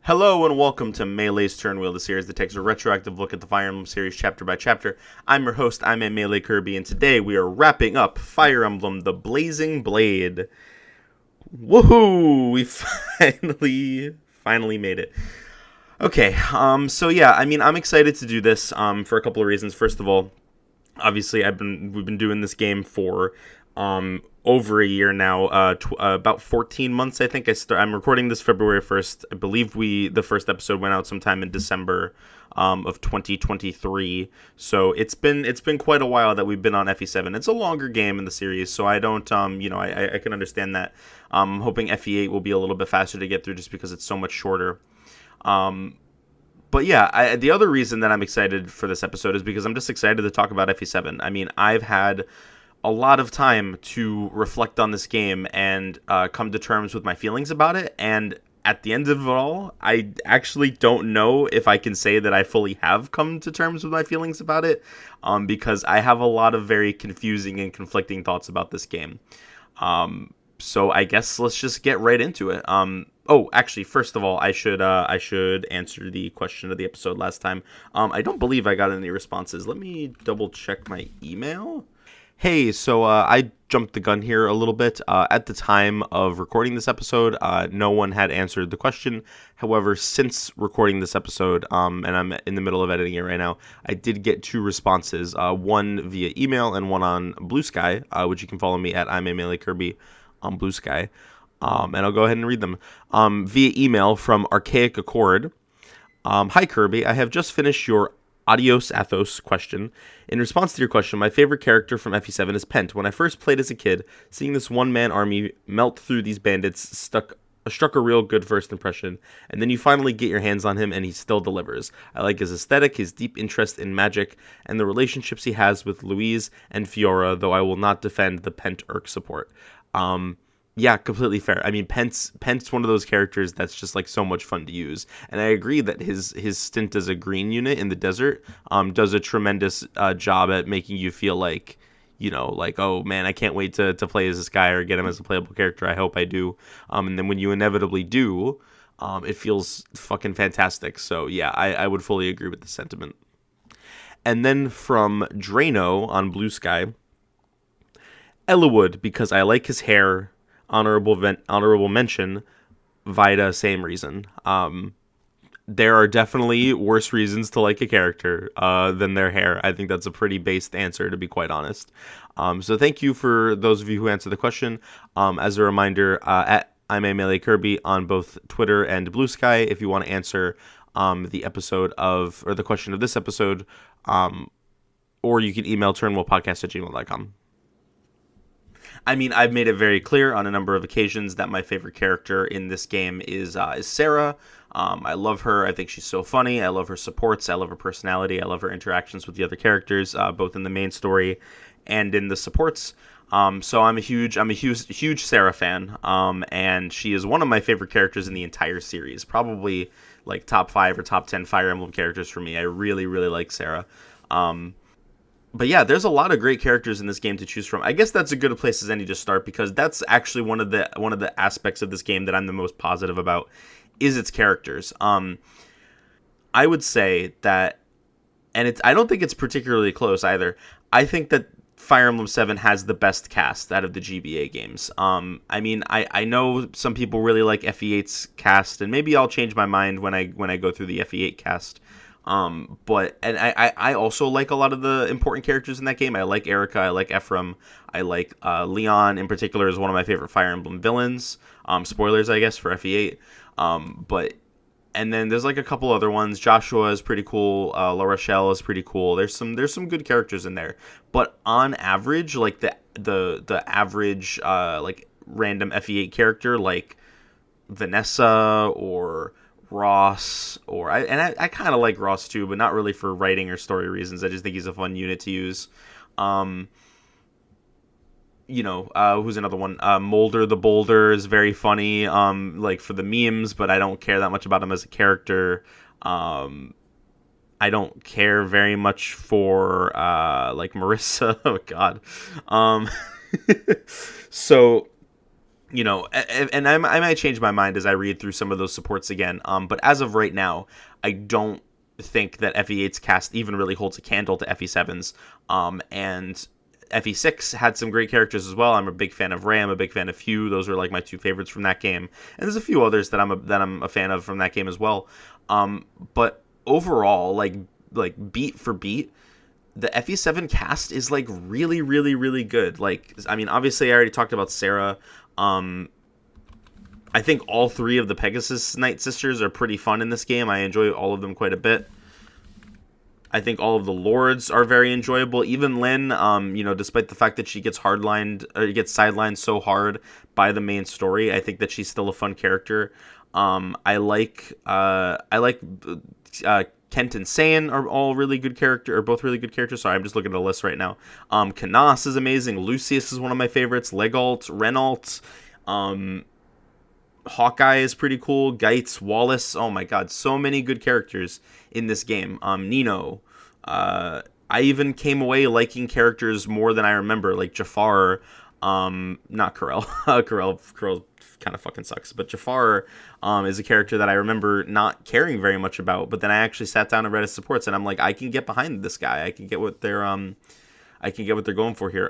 Hello and welcome to Melee's Turnwheel, the series that takes a retroactive look at the Fire Emblem series chapter by chapter. I'm your host, I'm a Melee Kirby, and today we are wrapping up Fire Emblem, the Blazing Blade. Woohoo! We finally made it. Okay, I'm excited to do this, for a couple of reasons. First of all, obviously we've been doing this game for over a year now, about 14 months. I think I'm recording this February 1st. I believe the first episode went out sometime in December of 2023. So it's been quite a while that we've been on FE7. It's a longer game in the series, so I don't I can understand that. I'm hoping FE8 will be a little bit faster to get through just because it's so much shorter. But yeah, the other reason that I'm excited for this episode is because I'm just excited to talk about FE7. I mean, I've had a lot of time to reflect on this game and come to terms with my feelings about it. And at the end of it all, I actually don't know if I can say that I fully have come to terms with my feelings about it, because I have a lot of very confusing and conflicting thoughts about this game. So I guess let's just get right into it. Actually, first of all, I should answer the question of the episode last time. I don't believe I got any responses. Let me double check my email. Hey, so I jumped the gun here a little bit. At the time of recording this episode, no one had answered the question. However, since recording this episode, and I'm in the middle of editing it right now, I did get two responses. One via email and one on Blue Sky, which you can follow me at I'm a Melee Kirby on Blue Sky. And I'll go ahead and read them. Via email from Archaic Accord. Hi Kirby, I have just finished your Adios Athos question. In response to your question, my favorite character from FE7 is Pent. When I first played as a kid, seeing this one-man army melt through these bandits struck a real good first impression, and then you finally get your hands on him and he still delivers. I like his aesthetic, his deep interest in magic, and the relationships he has with Louise and Fiora, though I will not defend the Pent-Urk support. Yeah, completely fair. I mean, Pent's one of those characters that's just like so much fun to use, and I agree that his stint as a green unit in the desert does a tremendous job at making you feel like, oh man, I can't wait to play as this guy or get him as a playable character. I hope I do. And then when you inevitably do, it feels fucking fantastic. So yeah, I would fully agree with the sentiment. And then from Drano on Blue Sky, Ellawood, because I like his hair. Honorable mention, Vida, same reason. There are definitely worse reasons to like a character than their hair. I think that's a pretty based answer, to be quite honest. So thank you for those of you who answered the question. As a reminder, at I'm a Melee Kirby on both Twitter and Blue Sky, if you want to answer the question of this episode, or you can email turnwheelpodcast@gmail.com. I mean, I've made it very clear on a number of occasions that my favorite character in this game is Sarah. I love her. I think she's so funny. I love her supports. I love her personality. I love her interactions with the other characters, both in the main story and in the supports. So I'm a huge Sarah fan. And she is one of my favorite characters in the entire series. Probably like top 5 or top 10 Fire Emblem characters for me. I really, really like Sarah. But yeah, there's a lot of great characters in this game to choose from. I guess that's a good place as any to start, because that's actually one of the aspects of this game that I'm the most positive about, is its characters. I would say that, and I don't think it's particularly close either. I think that Fire Emblem 7 has the best cast out of the GBA games. I mean, I know some people really like FE8's cast, and maybe I'll change my mind when I go through the FE8 cast. But I also like a lot of the important characters in that game. I like Erica, I like Ephraim, I like Leon in particular is one of my favorite Fire Emblem villains. Spoilers, I guess, for FE8. And then there's like a couple other ones. Joshua is pretty cool. La Rochelle is pretty cool. There's some good characters in there. But on average, like the average like random FE8 character, like Vanessa or Ross, I kind of like Ross too, but not really for writing or story reasons. I just think he's a fun unit to use. Who's another one? Molder the Boulder is very funny, like for the memes, but I don't care that much about him as a character. I don't care very much for like Marissa. Oh God. So And I might change my mind as I read through some of those supports again. But as of right now, I don't think that FE8's cast even really holds a candle to FE7's. And FE6 had some great characters as well. I'm a big fan of Ray. I'm a big fan of Hugh. Those are like my two favorites from that game. And there's a few others that I'm a fan of from that game as well. But overall, like beat for beat, the FE7 cast is like really, really, really good. Like, I mean, obviously I already talked about Sarah. I think all three of the Pegasus Knight sisters are pretty fun in this game. I enjoy all of them quite a bit. I think all of the lords are very enjoyable. Even Lynn, despite the fact that she gets sidelined so hard by the main story, I think that she's still a fun character. I like Kent and Saiyan are all really good both really good characters. Sorry, I'm just looking at the list right now. Canas is amazing. Lucius is one of my favorites. Legalt, Renault, Hawkeye is pretty cool. Geitz, Wallace. Oh my god, so many good characters in this game. Nino. I even came away liking characters more than I remember, like Jafar. Not Corel. Corel kind of fucking sucks. But Jafar is a character that I remember not caring very much about. But then I actually sat down and read his supports, and I'm like, I can get behind this guy. I can get what they're going for here.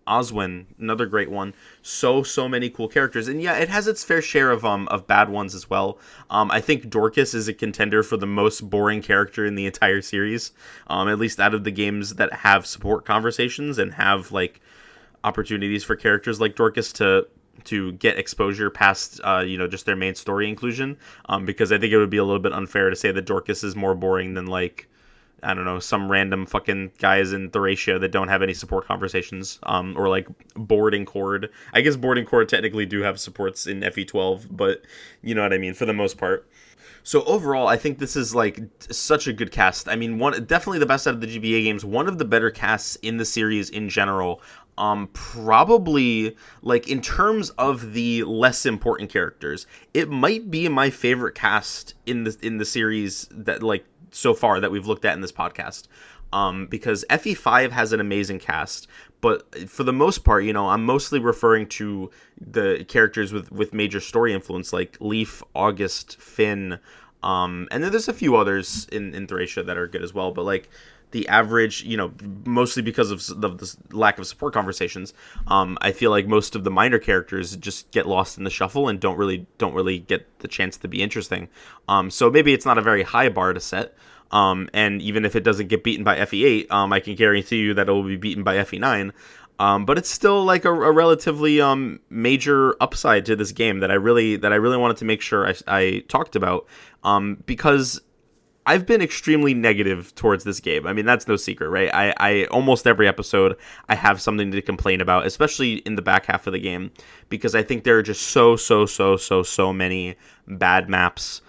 Oswin, another great one. So many cool characters, and yeah, it has its fair share of bad ones as well. I think Dorcas is a contender for the most boring character in the entire series, at least out of the games that have support conversations and have like opportunities for characters like Dorcas to get exposure past just their main story inclusion. Because I think it would be a little bit unfair to say that Dorcas is more boring than like, I don't know, some random fucking guys in Thracia that don't have any support conversations, or like Boarding Cord. I guess Boarding Cord technically do have supports in FE12, but you know what I mean, for the most part. So overall, I think this is like such a good cast. I mean, definitely the best out of the GBA games. One of the better casts in the series in general. Probably like in terms of the less important characters, it might be my favorite cast in the series that like so far that we've looked at in this podcast. Because FE5 has an amazing cast, but for the most part, I'm mostly referring to the characters with major story influence, like Leaf, August, Finn, and then there's a few others in Thracia that are good as well, but like the average, mostly because of the lack of support conversations, I feel like most of the minor characters just get lost in the shuffle and don't really get the chance to be interesting. So maybe it's not a very high bar to set. And even if it doesn't get beaten by FE8, I can guarantee you that it will be beaten by FE9. But it's still like a relatively major upside to this game that I really wanted to make sure I talked about, because I've been extremely negative towards this game. I mean, that's no secret, right? I almost every episode I have something to complain about, especially in the back half of the game, because I think there are just so many bad maps.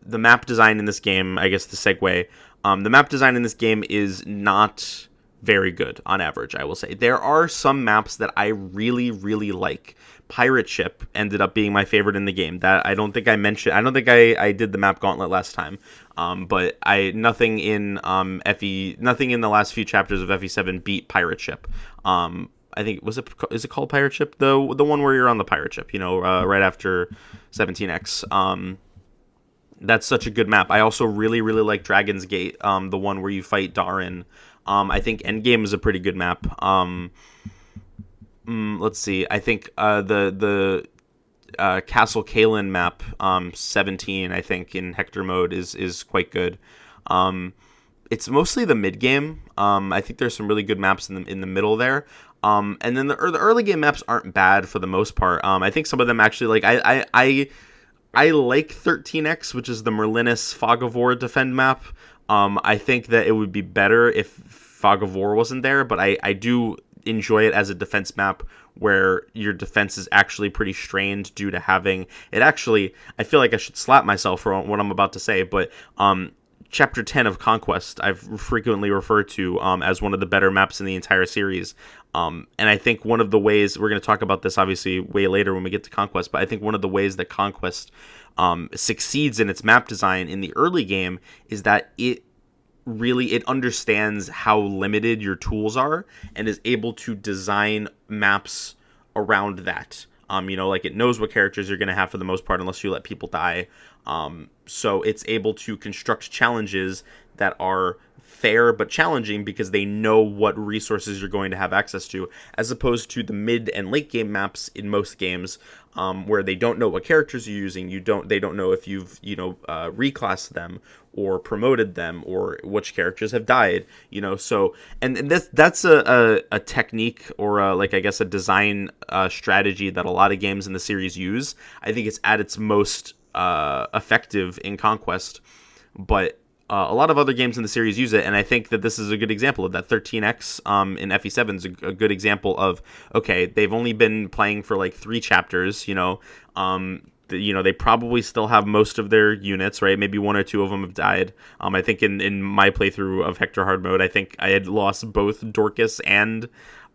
The map design in this game, I guess to segue, the map design in this game is not very good on average, I will say. There are some maps that I really, really like. Pirate Ship ended up being my favorite in the game. That I don't think I mentioned. I don't think I did the map gauntlet last time. But nothing in the last few chapters of FE7 beat Pirate Ship. I think is it called Pirate Ship? The one where you're on the pirate ship, right after 17X. That's such a good map. I also really, really like Dragon's Gate, the one where you fight Darin. I think Endgame is a pretty good map. Let's see. I think the Castle Kalen map, 17, I think in Hector mode is quite good. It's mostly the mid game. I think there's some really good maps in the middle there. And then the early game maps aren't bad for the most part. I think some of them actually, like I like 13X, which is the Merlinus Fog of War defend map. I think that it would be better if Fog of War wasn't there, but I do enjoy it as a defense map where your defense is actually pretty strained due to having it. Actually, I feel like I should slap myself for what I'm about to say, but Chapter 10 of Conquest I've frequently referred to as one of the better maps in the entire series. And I think one of the ways, we're going to talk about this obviously way later when we get to Conquest, but I think one of the ways that Conquest succeeds in its map design in the early game is that it understands how limited your tools are and is able to design maps around that. Like it knows what characters you're going to have for the most part, unless you let people die. So it's able to construct challenges that are fair but challenging because they know what resources you're going to have access to, as opposed to the mid and late game maps in most games, where they don't know what characters you're using. They don't know if you've reclassed them or promoted them, or which characters have died. So and that's a technique, or I guess a design strategy that a lot of games in the series use. I think it's at its most effective in Conquest, but a lot of other games in the series use it, and I think that this is a good example of that. 13X in FE7 is a good example of, okay, they've only been playing for like 3 chapters, they probably still have most of their units, right? Maybe 1 or 2 of them have died. I think in my playthrough of Hector Hard Mode, I think I had lost both Dorcas and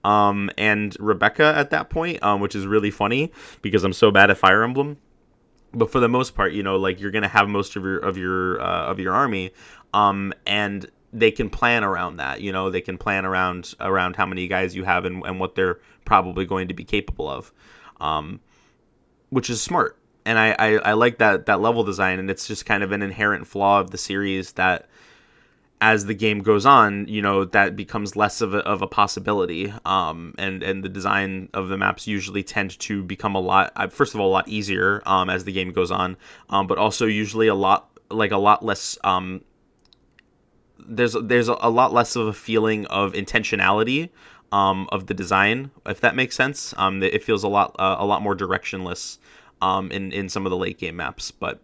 Rebecca at that point, which is really funny because I'm so bad at Fire Emblem. But for the most part, you're gonna have most of your army, and they can plan around that. They can plan around how many guys you have and what they're probably going to be capable of, which is smart. And I like that level design, and it's just kind of an inherent flaw of the series that, as the game goes on, that becomes less of a possibility. And the design of the maps usually tend to become a lot easier as the game goes on, but also usually a lot less. There's a lot less of a feeling of intentionality of the design, if that makes sense. It feels a lot more directionless in some of the late game maps, but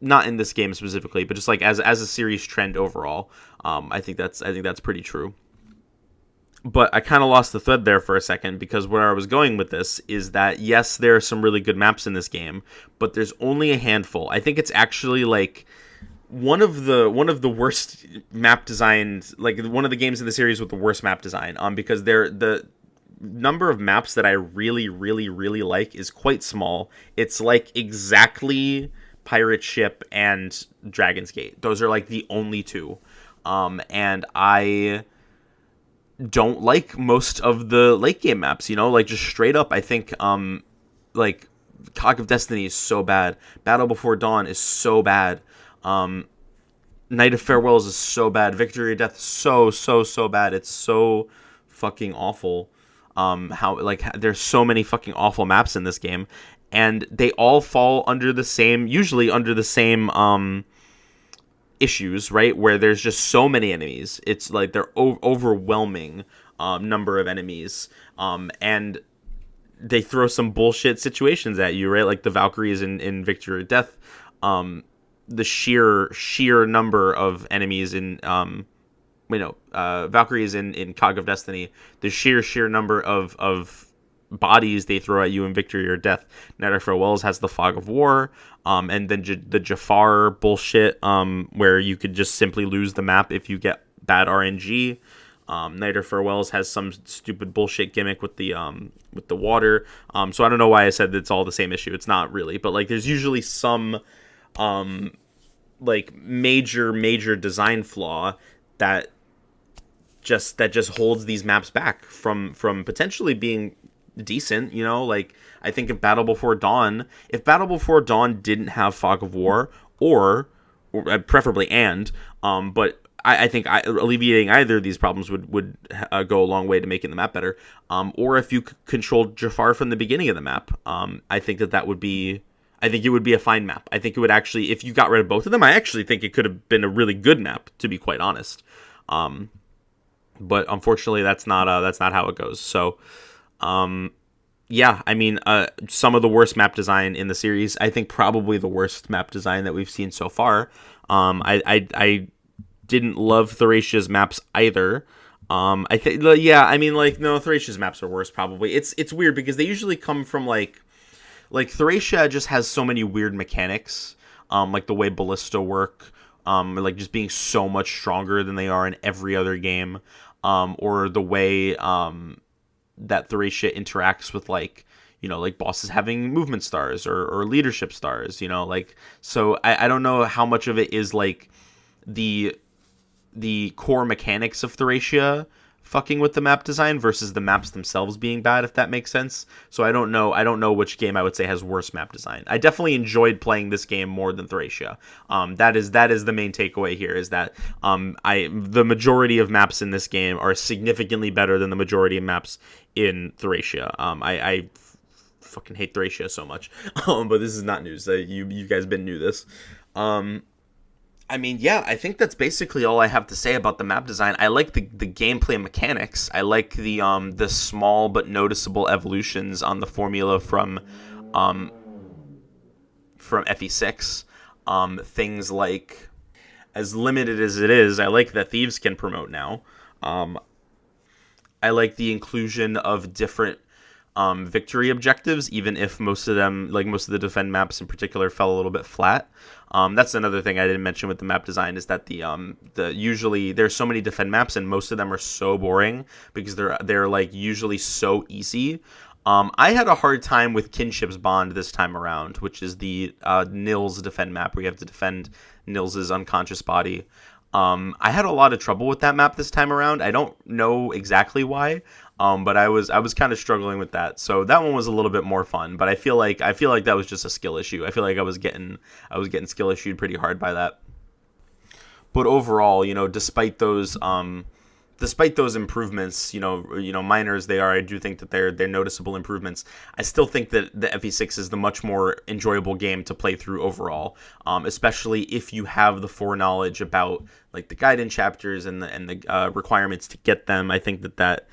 not in this game specifically, but just like as a series trend overall, I think that's pretty true. But I kind of lost the thread there for a second, because where I was going with this is that, yes, there are some really good maps in this game, but there's only a handful. I think it's actually like one of the worst map designs, like one of the games in the series with the worst map design, because the number of maps that I really, really, really like is quite small. It's like exactly Pirate Ship and Dragon's Gate. Those are like the only 2. And I don't like most of the late game maps, just straight up. I think like Cog of Destiny is so bad. Battle Before Dawn is so bad. Night of Farewells is so bad. Victory or Death is so bad. It's so fucking awful. There's so many fucking awful maps in this game, and they all fall usually under the same issues, right? Where there's just so many enemies. It's like they're overwhelming number of enemies, and they throw some bullshit situations at you, right? Like the Valkyries in Victory or Death, the sheer number of enemies in Valkyries in Cog of Destiny, the sheer number of bodies they throw at you in Victory or Death. Night of Farewells has the Fog of War, and then the Jafar bullshit, where you could just simply lose the map if you get bad RNG. Night of Farewells has some stupid bullshit gimmick with the water. So I don't know why I said it's all the same issue. It's not really, but like there's usually some major design flaw that just holds these maps back from potentially being decent. Like I think if Battle Before Dawn didn't have Fog of War, or preferably but I think alleviating either of these problems would go a long way to making the map better. Or if you controlled Jafar from the beginning of the map, I think it would be a fine map. I think it would actually, if you got rid of both of them, I actually think it could have been a really good map, to be quite honest. But unfortunately, that's not how it goes. So, yeah, I mean, some of the worst map design in the series. I think probably the worst map design that we've seen so far. I didn't love Theresia's maps either. I think, yeah, I mean, like, no, Theresia's maps are worse probably. It's weird because they usually come from like Theresia just has so many weird mechanics, like the way ballista work, like just being so much stronger than they are in every other game, or the way that Theresia interacts with like bosses having movement stars or leadership stars, like, so I don't know how much of it is like the core mechanics of Theresia fucking with the map design versus the maps themselves being bad, if that makes sense. So I don't know which game I would say has worse map design. I definitely enjoyed playing this game more than Thracia. That is the main takeaway here, is that the majority of maps in this game are significantly better than the majority of maps in Thracia. I fucking hate Thracia so much. But this is not news. You guys been knew this. I mean, yeah, I think that's basically all I have to say about the map design. I like the gameplay mechanics. I like the small but noticeable evolutions on the formula from FE6. Things like, as limited as it is, I like that thieves can promote now. I like the inclusion of different victory objectives, even if most of them, like most of the defend maps in particular, fell a little bit flat. That's another thing I didn't mention with the map design, is that the usually there's so many defend maps and most of them are so boring because they're like usually so easy. I had a hard time with Kinship's Bond this time around, which is the Nils defend map where you have to defend Nils's unconscious body. I had a lot of trouble with that map this time around. I don't know exactly why, but I was kind of struggling with that. So that one was a little bit more fun. But I feel like that was just a skill issue. I feel like I was getting skill issued pretty hard by that. But overall, despite those improvements, minor as they are, I do think that they're noticeable improvements. I still think that the FE6 is the much more enjoyable game to play through overall, especially if you have the foreknowledge about like the guidance chapters and the requirements to get them. I think that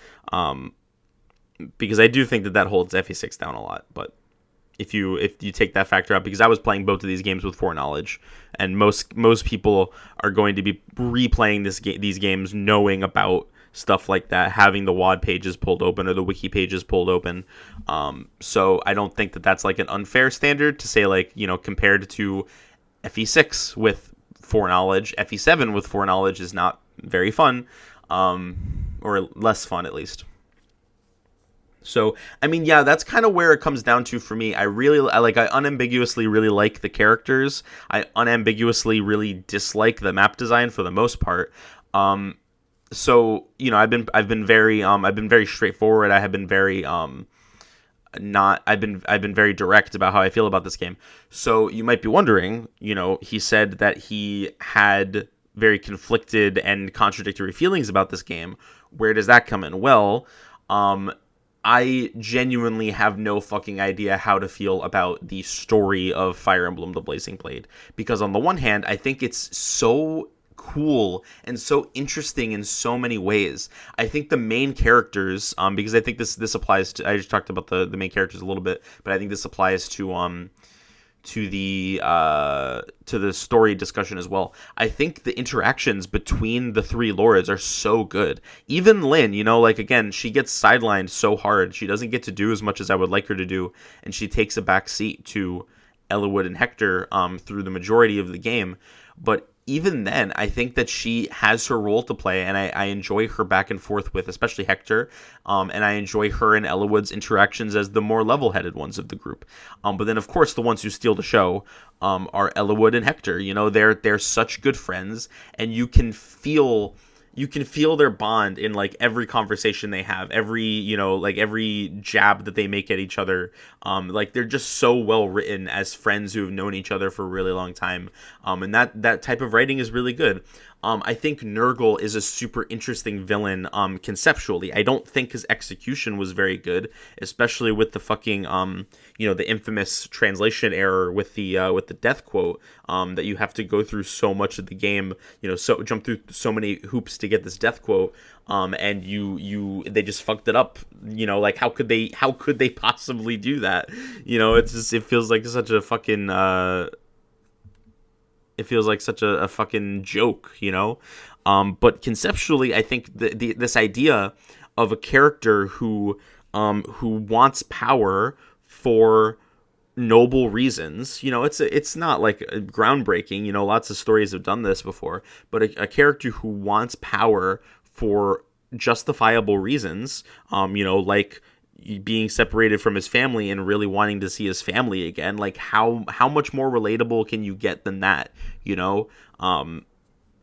because I do think that holds FE6 down a lot, but if you take that factor out, because I was playing both of these games with foreknowledge, and most people are going to be replaying these games knowing about stuff like that, having the WOD pages pulled open or the wiki pages pulled open. So I don't think that that's like an unfair standard to say, like, compared to FE6 with foreknowledge, FE7 with foreknowledge is not very fun, or less fun at least. So, I mean, yeah, that's kind of where it comes down to for me. I unambiguously really like the characters. I unambiguously really dislike the map design for the most part. So, I've been very straightforward. I have been very I've been very direct about how I feel about this game. So, you might be wondering, he said that he had very conflicted and contradictory feelings about this game. Where does that come in? Well, I genuinely have no fucking idea how to feel about the story of Fire Emblem The Blazing Blade. Because on the one hand, I think it's so cool and so interesting in so many ways. I think the main characters, because I think this applies to, I just talked about the main characters a little bit, but I think this applies to the story discussion as well. I think the interactions between the three lords are so good. Even Lynn, again, she gets sidelined so hard. She doesn't get to do as much as I would like her to do, and she takes a back seat to Eliwood and Hector through the majority of the game. But even then, I think that she has her role to play, and I enjoy her back and forth with, especially Hector, and I enjoy her and Eliwood's interactions as the more level-headed ones of the group. But then, of course, the ones who steal the show are Eliwood and Hector. They're such good friends, and you can feel their bond in like every conversation they have, every jab that they make at each other. They're just so well written as friends who have known each other for a really long time. And that type of writing is really good. I think Nurgle is a super interesting villain conceptually. I don't think his execution was very good, especially with the fucking the infamous translation error with the death quote, that you have to go through so much of the game, so jump through so many hoops to get this death quote, and they just fucked it up. How could they possibly do that? It feels like such a fucking fucking joke, but conceptually, I think this idea of a character who wants power for noble reasons, it's not like groundbreaking. Lots of stories have done this before, but a character who wants power for justifiable reasons, like being separated from his family and really wanting to see his family again. Like how much more relatable can you get than that?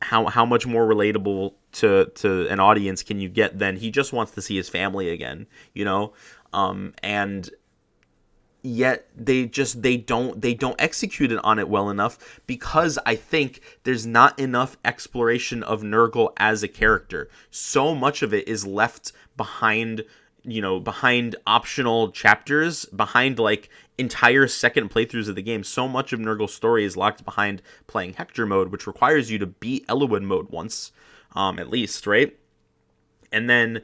how much more relatable to an audience can you get than he just wants to see his family again, you know? And yet they don't execute it on it well enough, because I think there's not enough exploration of Nurgle as a character. So much of it is left behind, behind optional chapters, behind like entire second playthroughs of the game. So much of Nurgle's story is locked behind playing Hector mode, which requires you to beat Eowyn mode once, at least, right? And then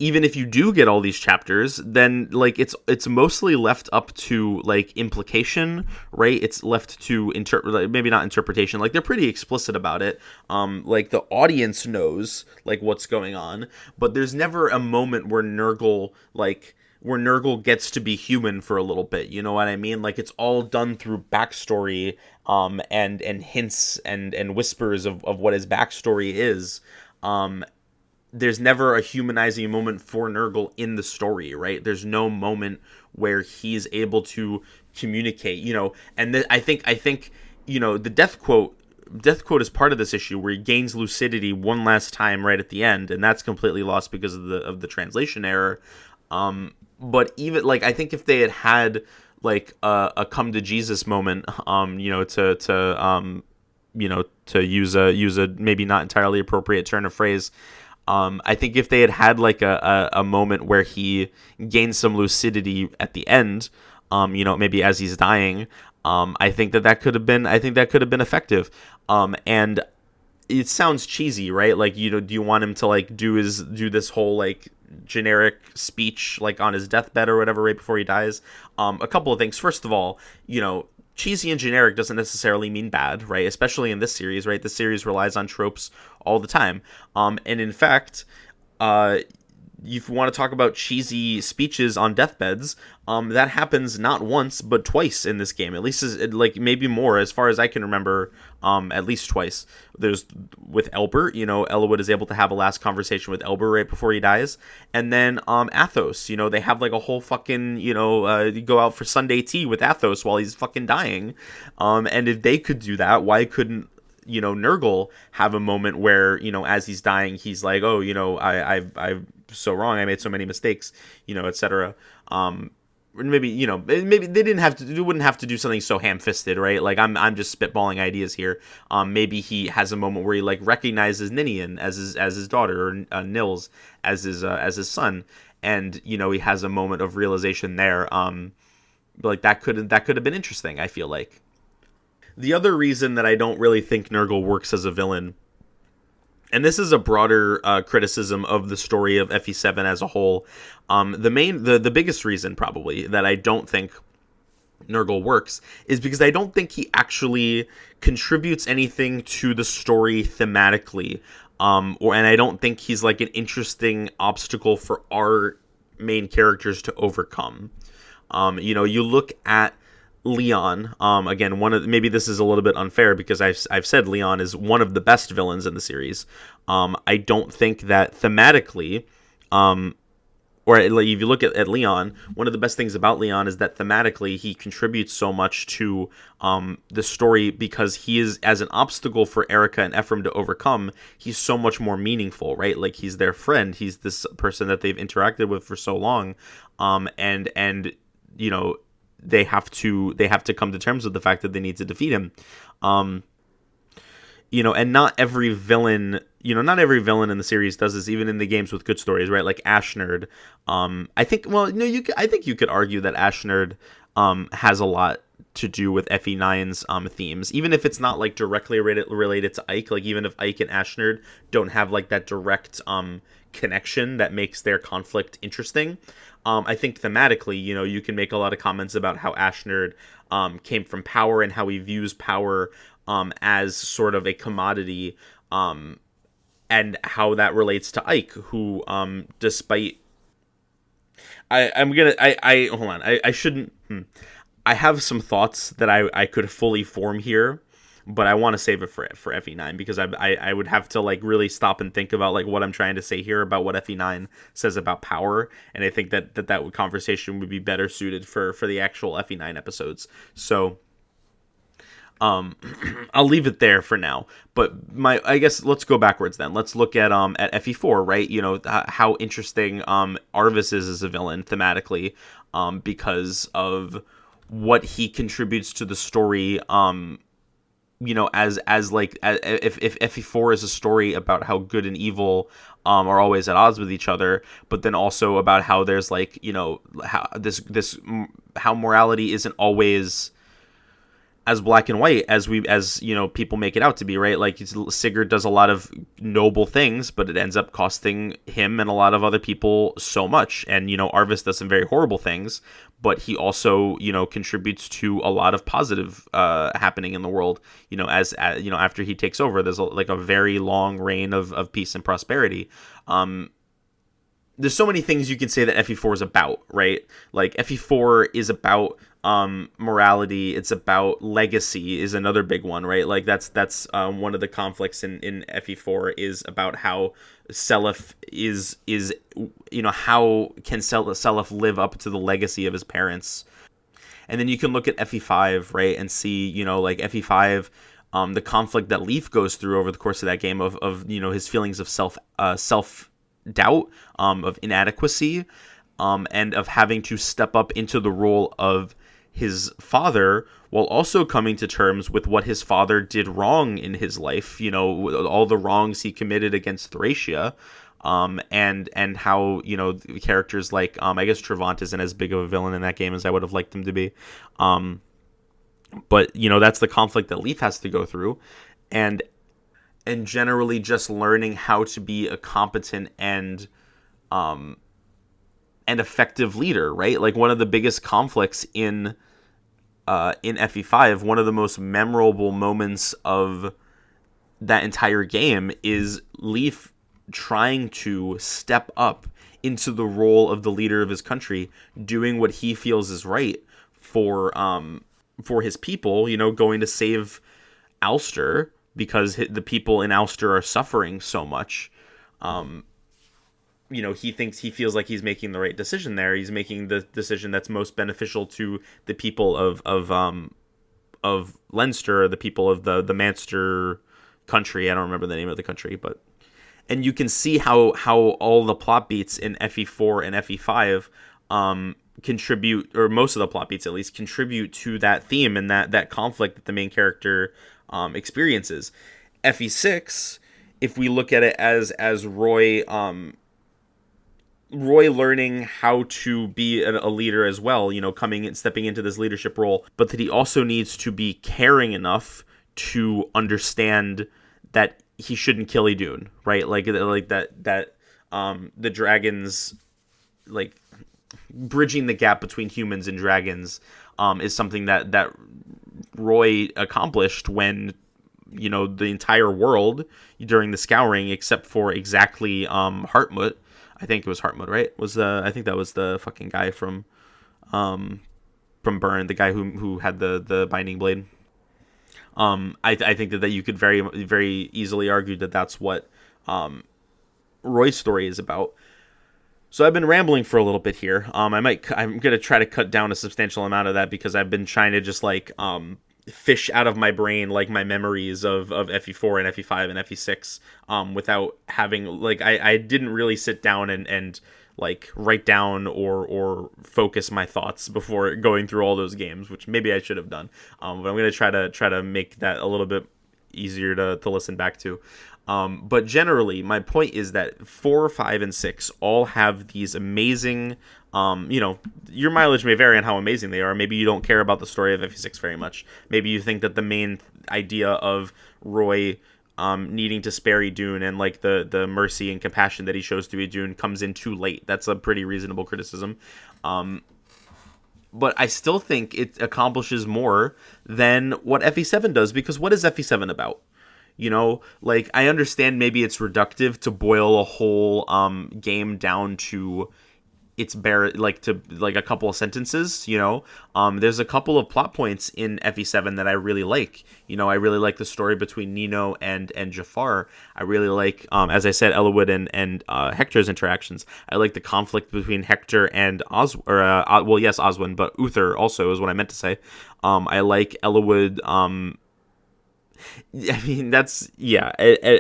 even if you do get all these chapters, then like it's mostly left up to like implication, right? It's left to maybe not interpretation. Like they're pretty explicit about it. Like the audience knows like what's going on, but there's never a moment where Nurgle gets to be human for a little bit. You know what I mean? Like it's all done through backstory, and hints and whispers of what his backstory is. There's never a humanizing moment for Nurgle in the story, right? There's no moment where he's able to communicate, and I think, the death quote is part of this issue, where he gains lucidity one last time right at the end, and that's completely lost because of the translation error. But even like, I think if they had like a come to Jesus moment, to use a maybe not entirely appropriate turn of phrase, I think if they had like a moment where he gains some lucidity at the end, maybe as he's dying, I think that could have been effective. And it sounds cheesy, right? Like, do you want him to like do this whole like generic speech like on his deathbed or whatever right before he dies? A couple of things. First of all, cheesy and generic doesn't necessarily mean bad, right? Especially in this series, right? The series relies on tropes all the time. And in fact, if you want to talk about cheesy speeches on deathbeds, that happens not once but twice in this game. At least like maybe more, as far as I can remember. At least twice. There's with Elber, Eliwood is able to have a last conversation with Elber right before he dies, and then Athos, they have like a whole fucking go out for Sunday tea with Athos while he's fucking dying. And if they could do that, why couldn't Nurgle have a moment where as he's dying, he's like, oh, I've so wrong, I made so many mistakes, etc. Maybe maybe they wouldn't have to do something so ham-fisted, right? Like I'm just spitballing ideas here. Maybe he has a moment where he like recognizes Ninian as his daughter, or Nils as his son, and he has a moment of realization there. Like that could have been interesting, I feel like. The other reason that I don't really think Nurgle works as a villain, and this is a broader criticism of the story of FE7 as a whole, the biggest reason probably that I don't think Nurgle works is because I don't think he actually contributes anything to the story thematically, and I don't think he's like an interesting obstacle for our main characters to overcome. You look at Leon, again, maybe this is a little bit unfair because I've said Leon is one of the best villains in the series. I don't think that thematically, or if you look at Leon, one of the best things about Leon is that thematically he contributes so much to the story, because he is, as an obstacle for Erica and Ephraim to overcome, he's so much more meaningful, right? Like he's their friend, he's this person that they've interacted with for so long, and they have to come to terms with the fact that they need to defeat him. And not every villain in the series does this, even in the games with good stories, right? Like Ashnerd. I think you could argue that Ashnerd has a lot to do with FE9's themes, even if it's not like directly related to Ike. Like even if Ike and Ashnerd don't have like that direct connection that makes their conflict interesting. I think thematically, you can make a lot of comments about how Ashnerd came from power and how he views power as sort of a commodity, and how that relates to Ike, who, despite... hold on, I shouldn't... I have some thoughts that I could fully form here, but I want to save it for FE9, because I would have to like really stop and think about like what I'm trying to say here about what FE9 says about power, and I think that conversation would be better suited for the actual FE9 episodes. So Um, I'll leave it there for now. But I guess let's go backwards then. Let's look at FE4, right? You know, how interesting Arvis is as a villain thematically, because of what he contributes to the story. You know, as like, if FE4 is a story about how good and evil are always at odds with each other, but then also about how there's like, you know, how how morality isn't always as black and white as you know, people make it out to be, right? Like, Sigurd does a lot of noble things, but it ends up costing him and a lot of other people so much. And, you know, Arvis does some very horrible things, but he also, you know, contributes to a lot of positive happening in the world. You know, as you know, after he takes over, there's like a very long reign of peace and prosperity. There's so many things you can say that FE4 is about, right? Like, FE4 is about morality. It's about legacy is another big one, right? Like, that's one of the conflicts in FE4 is about how Seliph is you know, how can Seliph live up to the legacy of his parents. And then you can look at FE5, right, and see, you know, like FE5, the conflict that Leaf goes through over the course of that game of you know, his feelings of self doubt, of inadequacy, and of having to step up into the role of his father, while also coming to terms with what his father did wrong in his life, you know, all the wrongs he committed against Thracia, and how, you know, characters like, I guess Trevant isn't as big of a villain in that game as I would have liked him to be, but, you know, that's the conflict that Leaf has to go through, and generally just learning how to be a competent and effective leader, right? Like, one of the biggest conflicts in FE5, one of the most memorable moments of that entire game is Leaf trying to step up into the role of the leader of his country, doing what he feels is right for his people, you know, going to save Ulster because the people in Ulster are suffering so much. You know, he feels like he's making the right decision there. He's making the decision that's most beneficial to the people of Leinster, the people of the Manster country. I don't remember the name of the country, but, and you can see how all the plot beats in FE4 and FE5 contribute, or most of the plot beats at least contribute to that theme and that conflict that the main character experiences. FE6, if we look at it as Roy learning how to be a leader as well, you know, stepping into this leadership role, but that he also needs to be caring enough to understand that he shouldn't kill Idun, right? Like that the dragons, like, bridging the gap between humans and dragons is something that Roy accomplished when, you know, the entire world during the Scouring, except for exactly Hartmut. I think it was Hartmut, right? I think that was the fucking guy from Burn, the guy who had the binding blade. I think that you could very, very easily argue that that's what Roy's story is about. So I've been rambling for a little bit here. I'm gonna try to cut down a substantial amount of that because I've been trying to just like fish out of my brain like my memories of FE4 and FE5 and FE6 without having, like, I didn't really sit down and like write down or focus my thoughts before going through all those games, which maybe I should have done. But I'm gonna try to make that a little bit easier to listen back to. But generally, my point is that 4, 5, and 6 all have these amazing, you know, your mileage may vary on how amazing they are. Maybe you don't care about the story of FE6 very much. Maybe you think that the main idea of Roy needing to spare Idun and like the mercy and compassion that he shows to Idun comes in too late. That's a pretty reasonable criticism. But I still think it accomplishes more than what FE7 does, because what is FE7 about? You know, like, I understand maybe it's reductive to boil a whole game down to its bare, like, to like a couple of sentences, you know. There's a couple of plot points in FE7 that I really like. You know, I really like the story between Nino and Jafar. I really like, as I said, Elowood and Hector's interactions. I like the conflict between Hector and Oswin, but Uther also is what I meant to say. I like Elowood I mean, that's yeah.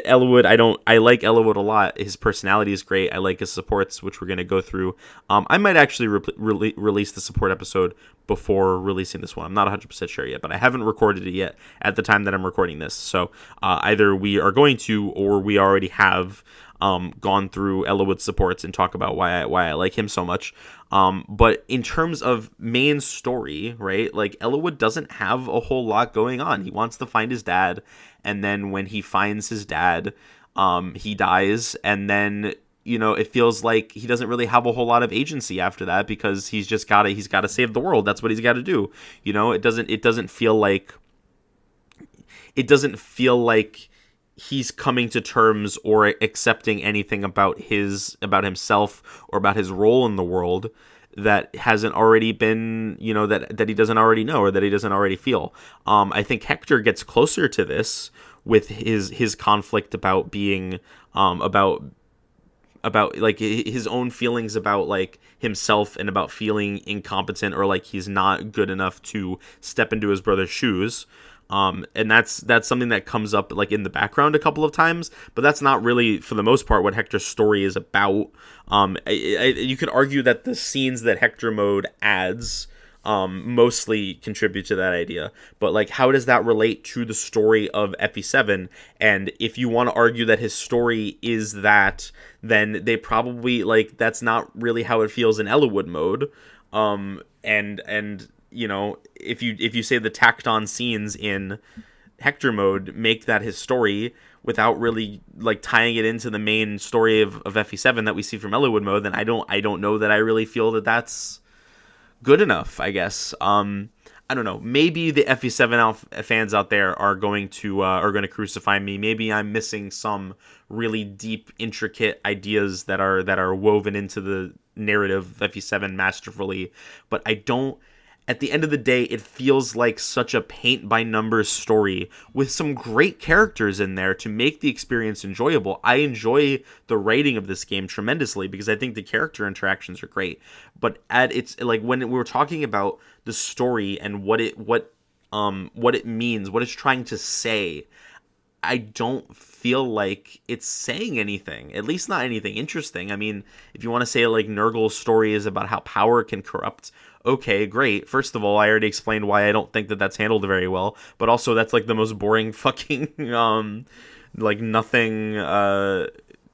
Elwood, I like Elwood a lot. His personality is great. I like his supports, which we're gonna go through. I might actually release the support episode before releasing this one. I'm not 100% sure yet, but I haven't recorded it yet at the time that I'm recording this. So either we are going to, or we already have gone through Elwood's supports and talk about why I like him so much. But in terms of main story, right, like Elwood doesn't have a whole lot going on. He wants to find his dad, and then when he finds his dad, he dies, and then it feels like he doesn't really have a whole lot of agency after that because he's got to save the world. That's what he's got to do. It doesn't feel like he's coming to terms or accepting anything about himself or about his role in the world that hasn't already been, that he doesn't already know or that he doesn't already feel. I think Hector gets closer to this with his conflict about being about like his own feelings about like himself and about feeling incompetent or like he's not good enough to step into his brother's shoes. And that's something that comes up like in the background a couple of times, but that's not really for the most part what Hector's story is about. You could argue that the scenes that Hector mode adds mostly contribute to that idea, but like how does that relate to the story of FE7? And if you want to argue that his story is that, then they probably like that's not really how it feels in Elwood mode. And if you say the tacked on scenes in Hector mode make that his story without really like tying it into the main story of FE7 that we see from Elwood mode, then I don't know that I really feel that that's good enough, I guess. I don't know. Maybe the FE7 fans out there are going to crucify me. Maybe I'm missing some really deep, intricate ideas that are woven into the narrative of FE7 masterfully, but I don't. At the end of the day, it feels like such a paint-by-numbers story with some great characters in there to make the experience enjoyable. I enjoy the writing of this game tremendously because I think the character interactions are great. But it's like when we were talking about the story and what it means, what it's trying to say, I don't feel like it's saying anything, at least not anything interesting. I mean, if you want to say like Nurgle's story is about how power can corrupt, okay, great. First of all, I already explained why I don't think that that's handled very well, but also that's like the most boring fucking like nothing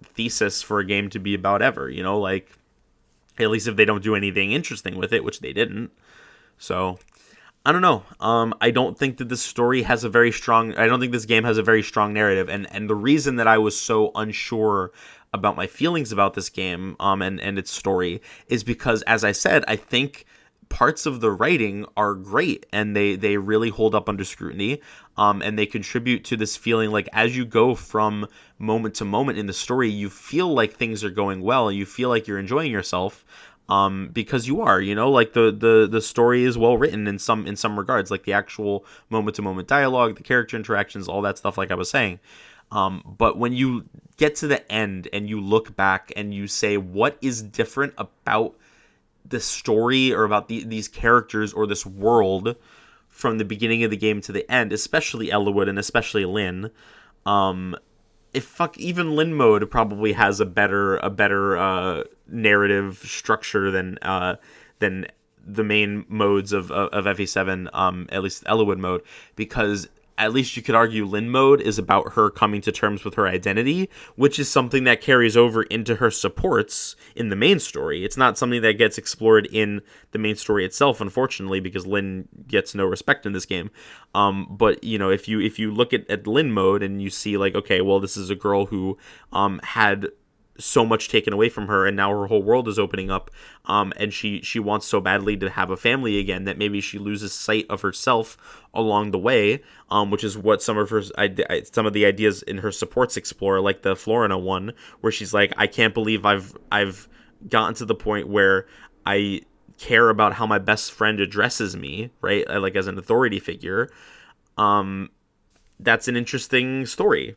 thesis for a game to be about ever, like at least if they don't do anything interesting with it, which they didn't. So I don't know. I don't think that this story has a very strong. I don't think this game has a very strong narrative, and the reason that I was so unsure about my feelings about this game, and its story, is because, as I said, I think parts of the writing are great, and they really hold up under scrutiny, and they contribute to this feeling like as you go from moment to moment in the story, you feel like things are going well, you feel like you're enjoying yourself. Because you are, like the story is well written in some regards, like the actual moment to moment dialogue, the character interactions, all that stuff, like I was saying. But when you get to the end and you look back and you say, what is different about the story or about these characters or this world from the beginning of the game to the end, especially Elwood and especially Lynn, even Lynn mode probably has a better narrative structure than the main modes of FE7, at least Elwood mode, because at least you could argue Lynn mode is about her coming to terms with her identity, which is something that carries over into her supports in the main story. It's not something that gets explored in the main story itself, unfortunately, because Lynn gets no respect in this game. But if you look at Lynn mode and you see like, okay, well, this is a girl who had so much taken away from her, and now her whole world is opening up, and she wants so badly to have a family again that maybe she loses sight of herself along the way, which is what some of the ideas in her supports explore, like the Florina one, where she's like, I can't believe I've gotten to the point where I care about how my best friend addresses me, right, like as an authority figure. That's an interesting story.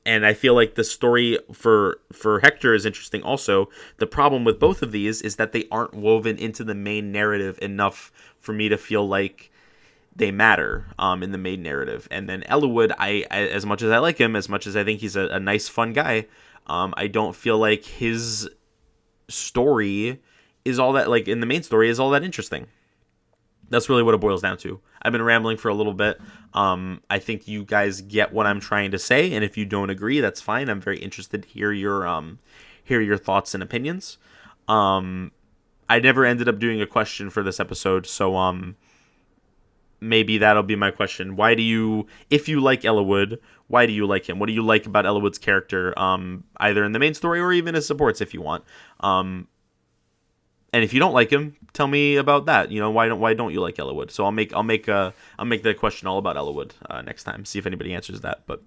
And I feel like the story for Hector is interesting also. The problem with both of these is that they aren't woven into the main narrative enough for me to feel like they matter in the main narrative. And then Eliwood, I as much as I like him, as much as I think he's a nice, fun guy, I don't feel like his story is all that, like, in the main story, is all that interesting. That's really what it boils down to. I've been rambling for a little bit. I think you guys get what I'm trying to say, and if you don't agree, that's fine. I'm very interested to hear your thoughts and opinions. I never ended up doing a question for this episode, so maybe that'll be my question. Why do you, if you like Eliwood, why do you like him? What do you like about Eliwood's character, either in the main story or even as supports if you want? And if you don't like him, tell me about that. Why don't you like Eliwood? So I'll make the question all about Eliwood next time. See if anybody answers that. But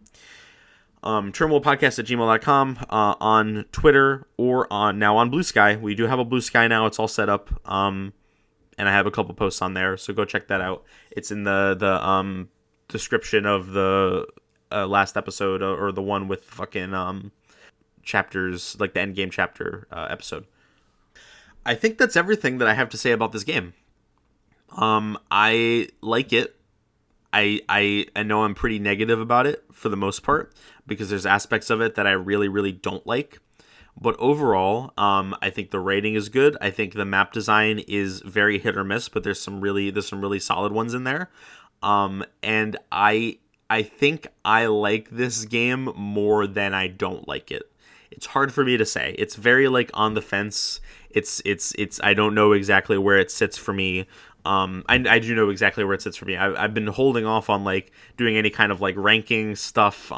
trimwellpodcast@gmail.com, on Twitter, or on Blue Sky. We do have a Blue Sky now. It's all set up. And I have a couple posts on there, so go check that out. It's in the description of the last episode, or the one with fucking chapters, like the end game chapter episode. I think that's everything that I have to say about this game. I like it. I know I'm pretty negative about it for the most part, because there's aspects of it that I really, really don't like. But overall, I think the rating is good. I think the map design is very hit or miss, but there's some really solid ones in there. And I think I like this game more than I don't like it. It's hard for me to say. It's very, like, on the fence. It's I don't know exactly where it sits for me. I do know exactly where it sits for me. I've been holding off on, like, doing any kind of, like, ranking stuff,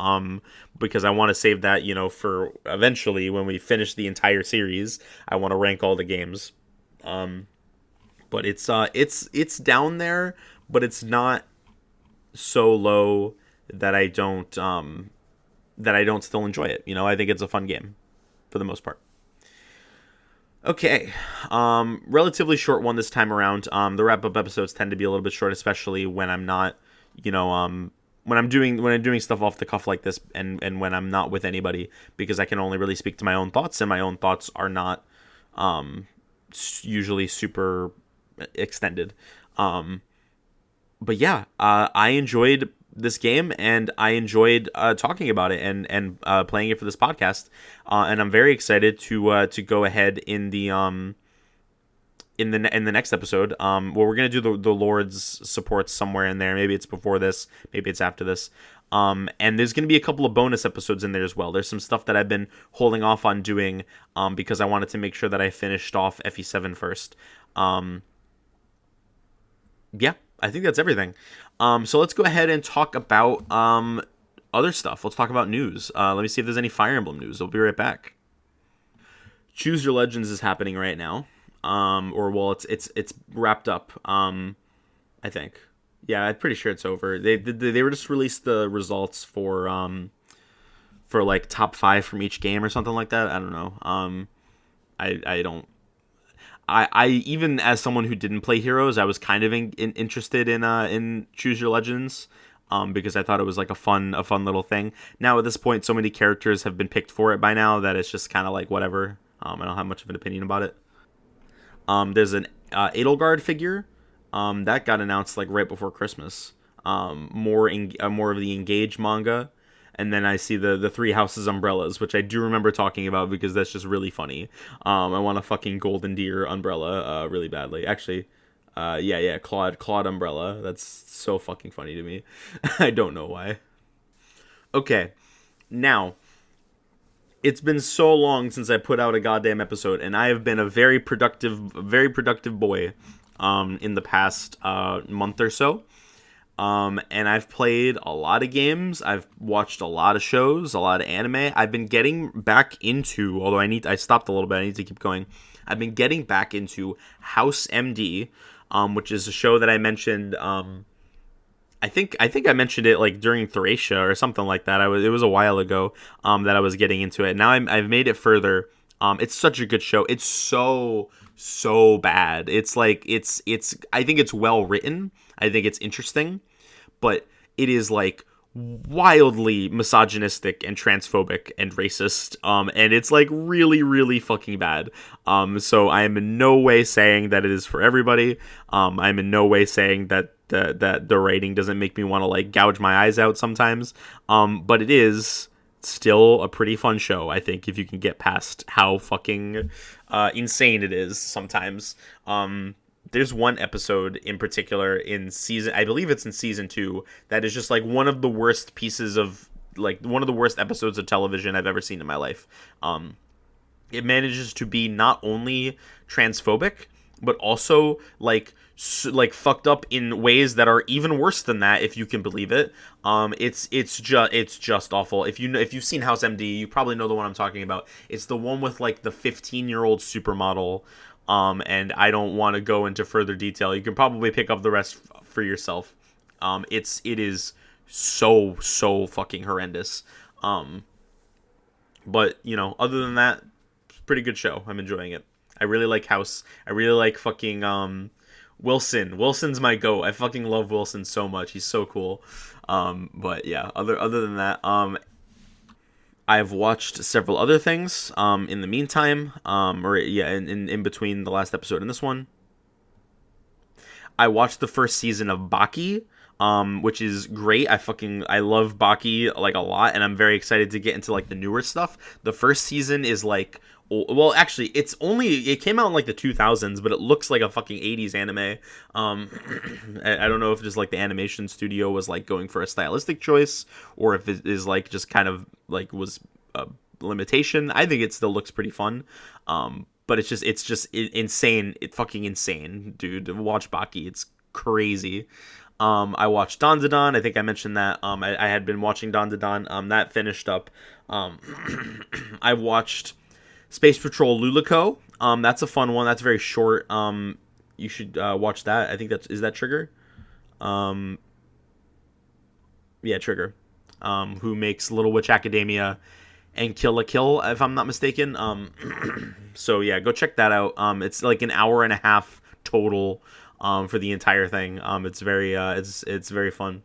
because I want to save that, for eventually when we finish the entire series. I want to rank all the games. But it's down there, but it's not so low that I don't still enjoy it. I think it's a fun game for the most part. Okay, relatively short one this time around. The wrap-up episodes tend to be a little bit short, especially when I'm not, when I'm doing stuff off the cuff like this, and when I'm not with anybody, because I can only really speak to my own thoughts, and my own thoughts are not usually super extended. But yeah, I enjoyed this game, and I enjoyed talking about it and playing it for this podcast, and I'm very excited to go ahead in the next episode. Well, we're gonna do the Lord's supports somewhere in there. Maybe it's before this, maybe it's after this. And there's gonna be a couple of bonus episodes in there as well. There's some stuff that I've been holding off on doing, because I wanted to make sure that I finished off FE7 first. Yeah, I think that's everything. So let's go ahead and talk about other stuff. Let's talk about news. Let me see if there's any Fire Emblem news. I'll be right back. Choose Your Legends is happening right now. It's wrapped up. I think. Yeah, I'm pretty sure it's over. They were just released the results for like top 5 from each game or something like that. I don't know. I don't. I even as someone who didn't play Heroes, I was kind of interested in Choose Your Legends, because I thought it was like a fun little thing. Now at this point, so many characters have been picked for it by now that it's just kind of like whatever. I don't have much of an opinion about it. There's an Edelgard figure that got announced like right before Christmas. More of the Engage manga. And then I see the Three Houses umbrellas, which I do remember talking about because that's just really funny. I want a fucking Golden Deer umbrella really badly. Actually, yeah, Claude umbrella. That's so fucking funny to me. I don't know why. Okay, now, it's been so long since I put out a goddamn episode, and I have been a very productive boy in the past month or so. And I've played a lot of games. I've watched a lot of shows, a lot of anime. I've been getting back into, although I stopped a little bit. I need to keep going. I've been getting back into House MD, which is a show that I mentioned. I think I mentioned it like during Thracia or something like that. It was a while ago that I was getting into it. Now I've made it further. It's such a good show. It's so bad. It's like I think it's well written. I think it's interesting, but it is like wildly misogynistic and transphobic and racist, and it's like really, really fucking bad. So I am in no way saying that it is for everybody. I'm in no way saying that the writing doesn't make me want to like gouge my eyes out sometimes. But it is still a pretty fun show, I think, if you can get past how fucking insane it is sometimes. There's one episode in particular in season, I believe it's in season 2, that is just like one of the worst pieces of, like, one of the worst episodes of television I've ever seen in my life. It manages to be not only transphobic, but also like fucked up in ways that are even worse than that, if you can believe it. It's just awful. If you've seen House MD, you probably know the one I'm talking about. It's the one with like the 15-year-old supermodel. And I don't want to go into further detail. You can probably pick up the rest for yourself. It is so fucking horrendous. But you know, other than that, pretty good show. I'm enjoying it. I really like House. I really like fucking Wilson. Wilson's my goat. I fucking love Wilson so much. He's so cool. But yeah, other than that, I've watched several other things in the meantime, in between the last episode and this one. I watched the first season of Baki, which is great. I love Baki like a lot, and I'm very excited to get into like the newer stuff. The first season is like, well, actually, it came out in like the 2000s, but it looks like a fucking 80s anime. I don't know if just like the animation studio was like going for a stylistic choice, or if it is like just kind of like was a limitation. I think it still looks pretty fun. But it's just insane. It's fucking insane, dude. Watch Baki. It's crazy. I watched Dandadan. I think I mentioned that. I had been watching Dandadan. That finished up. I watched Space Patrol Lulico. That's a fun one. That's very short. You should watch that. I think is that Trigger? Yeah, Trigger. Who makes Little Witch Academia and Kill la Kill, if I'm not mistaken. So yeah, go check that out. It's like an hour and a half total for the entire thing. It's very fun.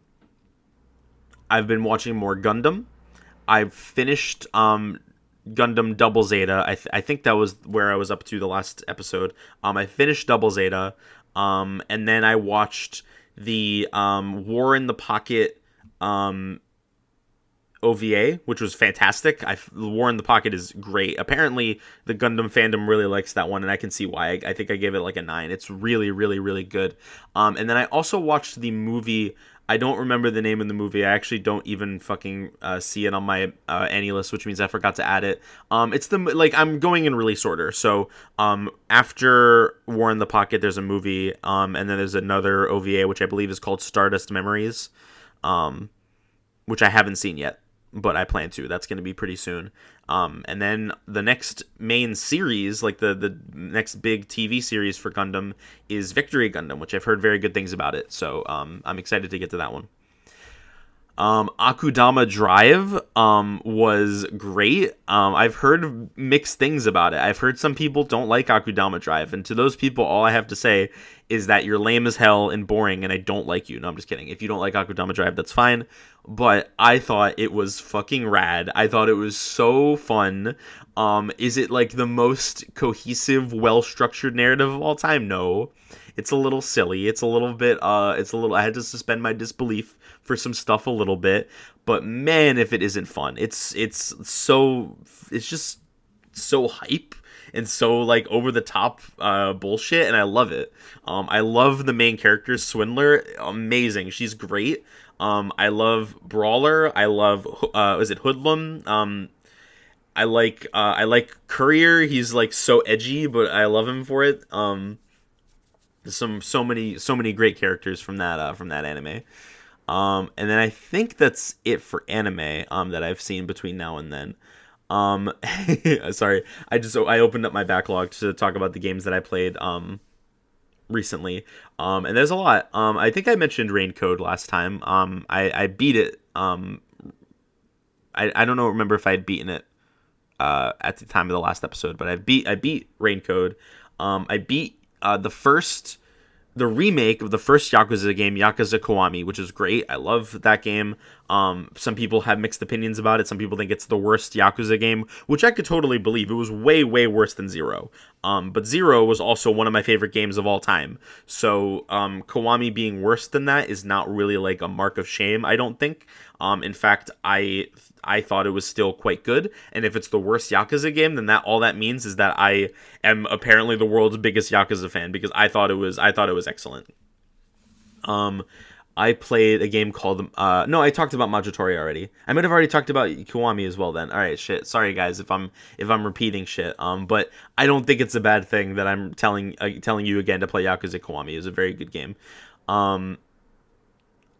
I've been watching more Gundam. I've finished Gundam Double Zeta. I think that was where I was up to the last episode. I finished Double Zeta, and then I watched the War in the Pocket OVA, which was fantastic. War in the Pocket is great. Apparently, the Gundam fandom really likes that one, and I can see why. I think I gave it like a 9. It's really, really, really good. And then I also watched the movie. I don't remember the name of the movie. I actually don't even fucking see it on my Annie list, which means I forgot to add it. It's I'm going in release order. So after War in the Pocket, there's a movie, and then there's another OVA, which I believe is called Stardust Memories, which I haven't seen yet, but I plan to. That's going to be pretty soon. And then the next main series, like the next big TV series for Gundam, is Victory Gundam, which I've heard very good things about it. So I'm excited to get to that one. Akudama Drive was great. I've heard mixed things about it. I've heard some people don't like Akudama Drive, and to those people, all I have to say is that you're lame as hell and boring, and I don't like you. No, I'm just kidding. If you don't like Akudama Drive, that's fine. But I thought it was fucking rad. I thought it was so fun. Is it like the most cohesive, well-structured narrative of all time? No. It's a little silly. It's a little bit, I had to suspend my disbelief for some stuff a little bit. But man, if it isn't fun. It's just so hype and so like over the top bullshit, and I love it. I love the main character, Swindler. Amazing. She's great. I love Brawler. I love is it Hoodlum? I like Courier. He's like so edgy, but I love him for it. So many great characters from that anime. And then I think that's it for anime that I've seen between now and then. Sorry, I opened up my backlog to talk about the games that I played recently. And there's a lot. I think I mentioned Rain Code last time. I beat it. I don't remember if I had beaten it at the time of the last episode, but I beat Rain Code. I beat the the remake of the first Yakuza game, Yakuza Kiwami, which is great. I love that game. Some people have mixed opinions about it. Some people think it's the worst Yakuza game, which I could totally believe. It was way, way worse than Zero. But Zero was also one of my favorite games of all time. So Kiwami being worse than that is not really like a mark of shame, I don't think. In fact, I thought it was still quite good, and if it's the worst Yakuza game, then all that means is that I am apparently the world's biggest Yakuza fan, because I thought it was excellent. I played a game called no, I talked about Majotori already. I might have already talked about Kiwami as well then. All right, shit. Sorry guys if I'm repeating shit. But I don't think it's a bad thing that I'm telling you again to play Yakuza Kiwami. It's a very good game.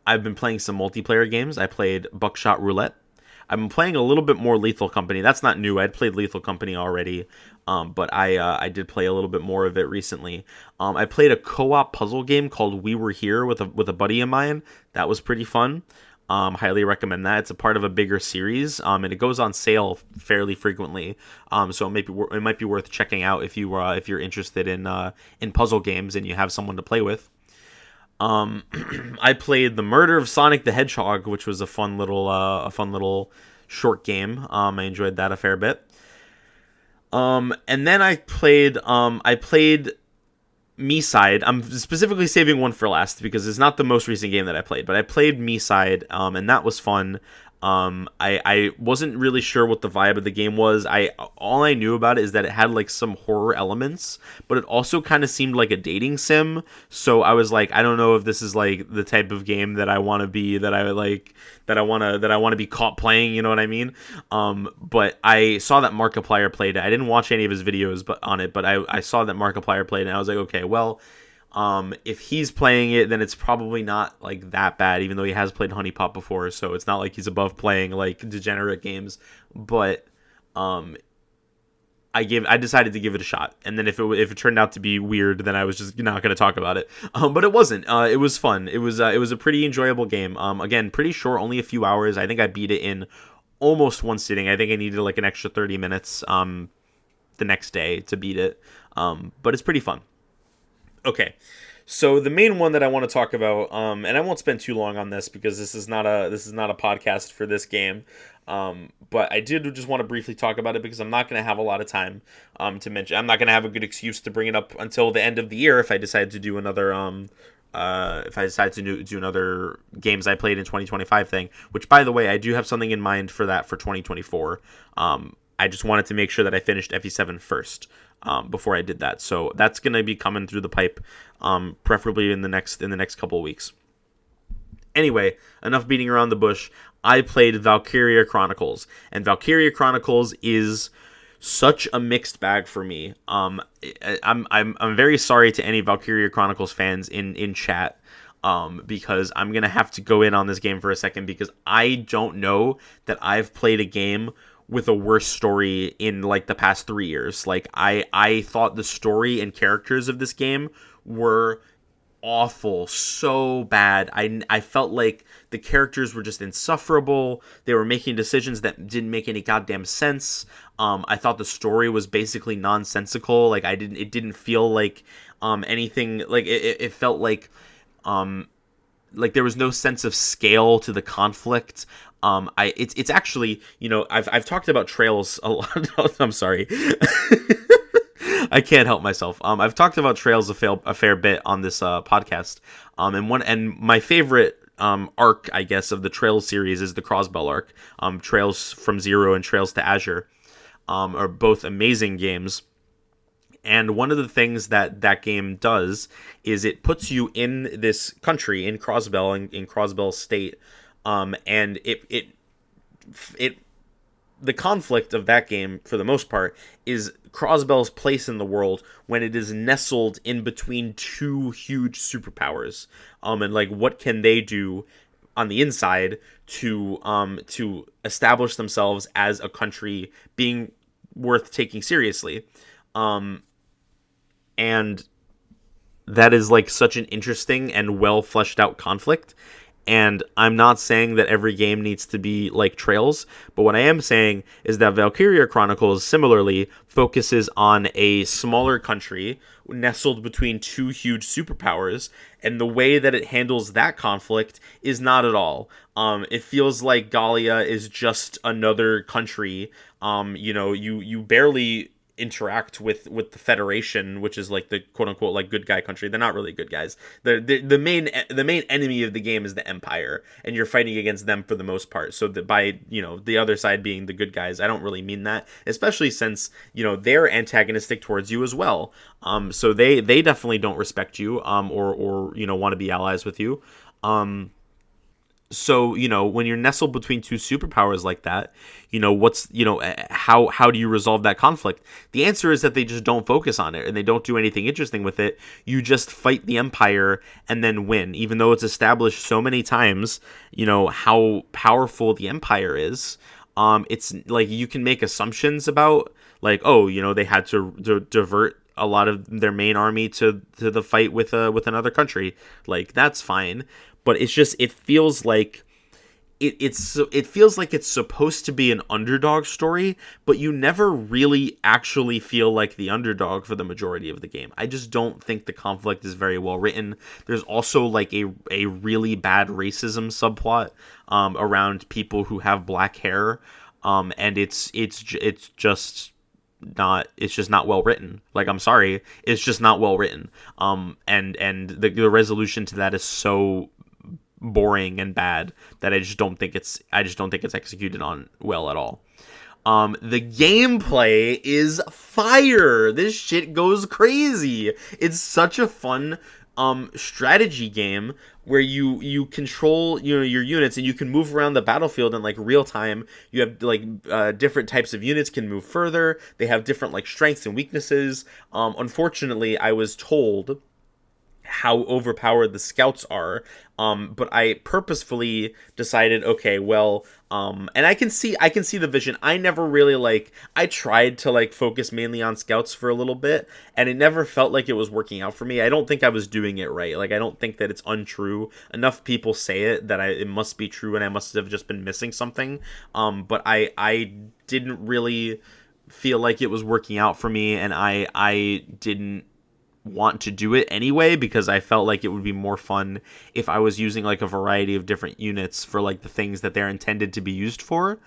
I've been playing some multiplayer games. I played Buckshot Roulette. I've been playing a little bit more Lethal Company. That's not new. I'd played Lethal Company already, but I did play a little bit more of it recently. I played a co-op puzzle game called We Were Here with a buddy of mine. That was pretty fun. Highly recommend that. It's a part of a bigger series, and it goes on sale fairly frequently. So it might be worth checking out if you're interested in puzzle games and you have someone to play with. I played The Murder of Sonic the Hedgehog, which was a fun little short game. I enjoyed that a fair bit. And then I played Me-Side. I'm specifically saving one for last because it's not the most recent game that I played, but I played Me-Side, and that was fun. I wasn't really sure what the vibe of the game was. All I knew about it is that it had like some horror elements, but it also kind of seemed like a dating sim. So I was like, I don't know if this is like the type of game that I want to be, that I want to be caught playing. You know what I mean? But I saw that Markiplier played it. I didn't watch any of his videos, but I saw that Markiplier played it, and I was like, okay, well. If he's playing it, then it's probably not like that bad, even though he has played Honey Pop before, so it's not like he's above playing like degenerate games. But I decided to give it a shot, and then if it turned out to be weird, then I was just not going to talk about it. But it wasn't. It was fun. It was a pretty enjoyable game. Again, pretty short, only a few hours. I think I beat it in almost one sitting. I think I needed like an extra 30 minutes the next day to beat it. But it's pretty fun. Okay, so the main one that I want to talk about, and I won't spend too long on this because this is not a podcast for this game, but I did just want to briefly talk about it because I'm not going to have a lot of time to mention. I'm not going to have a good excuse to bring it up until the end of the year if I decide to do another do another games I played in 2025 thing. Which, by the way, I do have something in mind for that for 2024. I just wanted to make sure that I finished FE7 first. Before I did that, so that's gonna be coming through the pipe, preferably in the next couple of weeks. Anyway, enough beating around the bush. I played Valkyria Chronicles, and Valkyria Chronicles is such a mixed bag for me. I'm very sorry to any Valkyria Chronicles fans in chat, because I'm gonna have to go in on this game for a second because I don't know that I've played a game with a worse story in like the past 3 years. Like I thought the story and characters of this game were awful, so bad. I felt like the characters were just insufferable. They were making decisions that didn't make any goddamn sense. I thought the story was basically nonsensical. Like it didn't feel like anything. Like it felt like there was no sense of scale to the conflict. It's actually, I've talked about Trails a lot. I'm sorry. I can't help myself. I've talked about Trails a fair bit on this podcast. And my favorite arc, I guess, of the Trails series is the Crossbell arc. Trails from Zero and Trails to Azure are both amazing games. And one of the things that game does is it puts you in this country, in Crossbell, in Crossbell State, and the conflict of that game, for the most part, is Crossbell's place in the world when it is nestled in between two huge superpowers. And like, what can they do on the inside to establish themselves as a country being worth taking seriously? And that is like such an interesting and well fleshed out conflict. And I'm not saying that every game needs to be like Trails, but what I am saying is that Valkyria Chronicles similarly focuses on a smaller country nestled between two huge superpowers, and the way that it handles that conflict is not at all. It feels like Gallia is just another country. You barely interact with the Federation, which is like the quote unquote like good guy country. They're not really good guys. The main enemy of the game is the Empire, and you're fighting against them for the most part. So that by the other side being the good guys, I don't really mean that, especially since they're antagonistic towards you as well. So they definitely don't respect you or want to be allies with you. So when you're nestled between two superpowers like that, how do you resolve that conflict? The answer is that they just don't focus on it and they don't do anything interesting with it. You just fight the Empire and then win, even though it's established so many times how powerful the Empire is. It's like you can make assumptions about, like, they had to divert a lot of their main army to the fight with another country. Like, that's fine, but it feels like it feels like it's supposed to be an underdog story, but you never really actually feel like the underdog for the majority of the game. I just don't think the conflict is very well written. There's also like a really bad racism subplot around people who have black hair, and it's just not well written. Like, I'm sorry, it's just not well written. And the resolution to that is so boring and bad that I just don't think it's executed on well at all. The gameplay is fire. This shit goes crazy. It's such a fun strategy game where you control your units and you can move around the battlefield in like real time. You have like different types of units can move further. They have different like strengths and weaknesses. Unfortunately, I was told how overpowered the scouts are, but I purposefully decided, okay, well, and I can see the vision. I never really I tried to focus mainly on scouts for a little bit, and it never felt like it was working out for me. I don't think I was doing it right. Like, I don't think that it's untrue. Enough people say it that it must be true, and I must have just been missing something. But I didn't really feel like it was working out for me, and I didn't want to do it anyway because I felt like it would be more fun if I was using like a variety of different units for like the things that they're intended to be used for.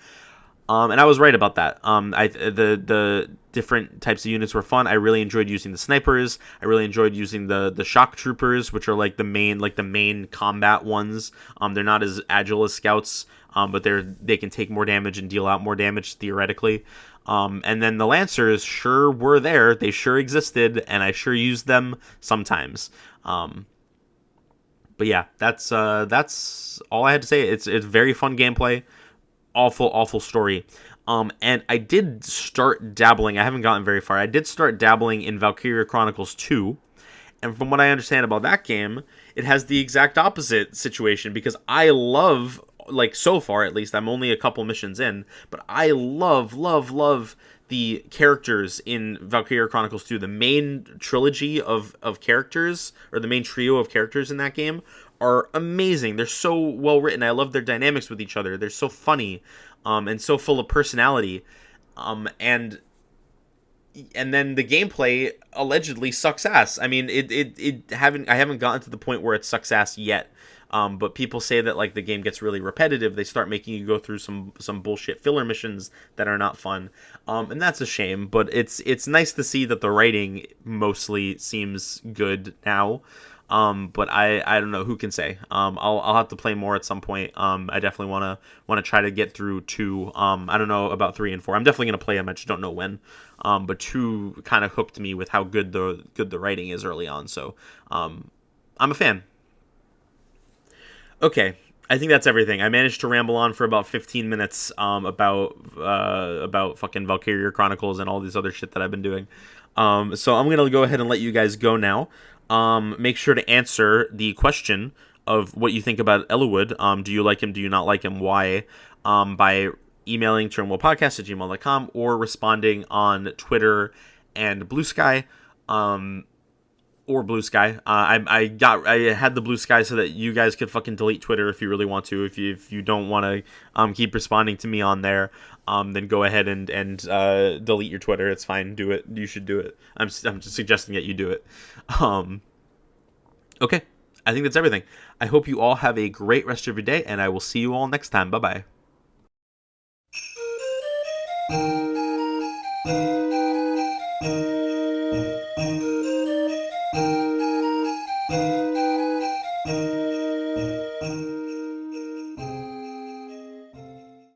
And I was right about that. The different types of units were fun. I really enjoyed using the snipers. I really enjoyed using the shock troopers, which are like the main combat ones. They're not as agile as scouts, but they can take more damage and deal out more damage theoretically. And then the Lancers sure were there. They sure existed, and I sure used them sometimes. But yeah, that's all I had to say. It's very fun gameplay, awful story. And I did start dabbling. I haven't gotten very far. I did start dabbling in Valkyria Chronicles 2. And from what I understand about that game, it has the exact opposite situation, because I love, like, so far at least, I'm only a couple missions in, but I love the characters in Valkyria Chronicles 2. The main trilogy of characters, or the main trio of characters in that game, are amazing. They're so well written. I love their dynamics with each other. They're so funny, and so full of personality. And then the gameplay allegedly sucks ass. I mean, I haven't gotten to the point where it sucks ass yet. But people say that like the game gets really repetitive. They start making you go through some bullshit filler missions that are not fun, and that's a shame. But it's nice to see that the writing mostly seems good now. But I don't know, who can say. I'll have to play more at some point. I definitely wanna try to get through 2. I don't know about 3 and 4. I'm definitely gonna play them. I just don't know when. But 2 kind of hooked me with how good the writing is early on. So I'm a fan. Okay, I think that's everything. I managed to ramble on for about 15 minutes about fucking Valkyria Chronicles and all these other shit that I've been doing. So I'm gonna go ahead and let you guys go now. Make sure to answer the question of what you think about Eliwood. Do you like him? Do you not like him? Why? By emailing turnwellpodcast@gmail.com or responding on Twitter and Blue Sky. or Blue Sky. I had the Blue Sky so that you guys could fucking delete Twitter if you really want to. If you don't want to keep responding to me on there, then go ahead and delete your Twitter. It's fine. Do it. You should do it. I'm just suggesting that you do it. Um, okay. I think that's everything. I hope you all have a great rest of your day, and I will see you all next time. Bye bye.